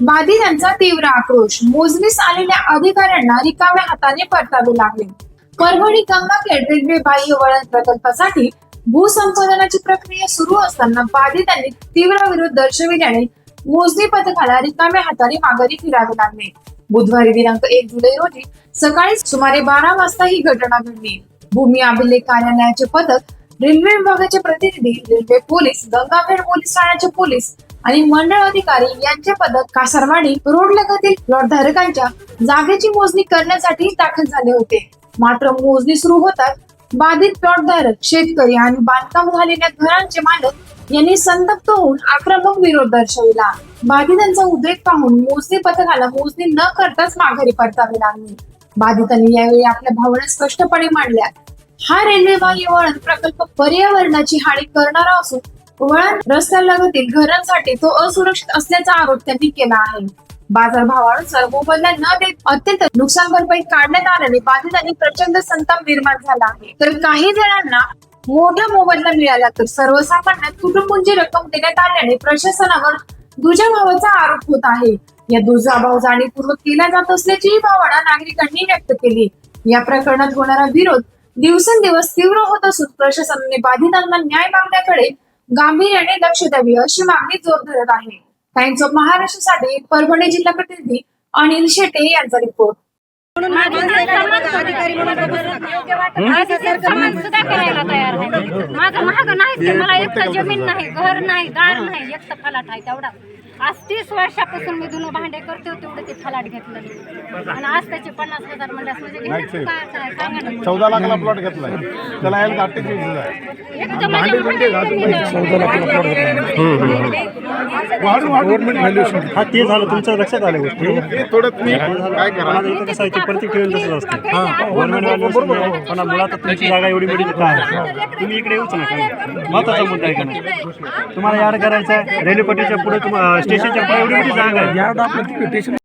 बाधित यांचा तीव्र आक्रोश, मोजणीस आलेल्या अधिकाऱ्यांना रिकाम्या हाताने परतावे लागले। परभणी गंगाखेड रेल्वे बाह्य वळण प्रकल्पासाठी भूसंपादनाची प्रक्रिया सुरू असताना बाधितांनी तीव्र विरोध दर्शविल्याने मोजणी पथकाला रिकाम्या हाताने माघारी फिरावे लागले। बुधवारी दिनांक 1 जुलै रोजी सकाळी सुमारे 12 वाजता ही घटना घडली। भूमी अभिलेख कार्यालयाचे पथक, रेल्वे विभागाचे प्रतिनिधी, रेल्वे पोलीस, गंगाखेड पोलीस ठाण्याचे पोलीस आणि मंडळ अधिकारी यांचे पथक कासारवाडी रोड लगतील प्लॉट धारकांच्या जागेची मोजणी करण्यासाठी दाखल झाले होते। मात्र मोजणी सुरू होताच बाधित प्लॉट धारक, शेतकरी आणि बांधकाम झालेल्या घरांचे मालक यांनी संतप्त होऊन आक्रमक विरोध दर्शविला। बाधितांचा उद्रेक पाहून मोजणी पथकाला मोजणी न करताच माघारी परतावे लागले। बाधितांनी यावेळी आपल्या भावना स्पष्टपणे मांडल्या। हा रेल्वे बाह्य वळण प्रकल्प पर्यावरणाची हानी करणारा असून वळण रस्त्यालगतील घरांसाठी तो असुरक्षित असल्याचा आरोप त्यांनी केला आहे। बाजारभावानुसार मोबदला न देत अत्यंत नुकसान भरपाई काढण्यात आल्याने बाधितांनी प्रचंड संताप निर्माण झाला आहे। तर काही जणांना मोठा मोबदला मिळाला तर सर्वसामान्य कुटुंबांची रक्कम देण्यात आल्याने प्रशासनावर दुजाभावाचा आरोप होत आहे। या दुजाभाव जाणीवपूर्वक केला जात असल्याची भावना नागरिकांनी व्यक्त केली। या प्रकरणात होणारा विरोध दिवसेंदिवस तीव्र होत असून प्रशासनाने बाधितांना न्याय मागण्याकडे गांभीर्याने लक्ष द्यावे अशी मागणी जोर धरत आहे। टाइम्स ऑफ महाराष्ट्रासाठी परभणी जिल्हा प्रतिनिधी अनिल शेटे यांचा रिपोर्ट। माझं महाग नाही, मला एकटं जमीन नाही, घर नाही, दार नाही, एकटं फलाट आहे तेवढा। आज 30 वर्षापासून मी धुणं भांडे करते, तेवढं ते फलाट घेतलं आणि आज त्याचे 50,000 म्हणजे 14 लाखाला प्लॉट घेतलाय, त्याला यायला 38 आहे। गव्हर्नमेंट व्हॅल्युएशन हा ते झालं, तुमच्या लक्षात आल्या गोष्टी थोडं तुम्ही काय करा, इथं कसं आहे, प्रत्येक ठिकाणी तसंच असतं। गव्हर्नमेंट व्हॅल्युएशन पण मुळात तुमची जागा एवढी मोठी काय तुम्ही इकडे येऊच नका। महत्वाचा मुद्दा आहे का नाही, तुम्हाला याड करायचं आहे, रेल्वे पट्टीच्या पुढे स्टेशनच्या पुढे एवढी मोठी जागा आहे,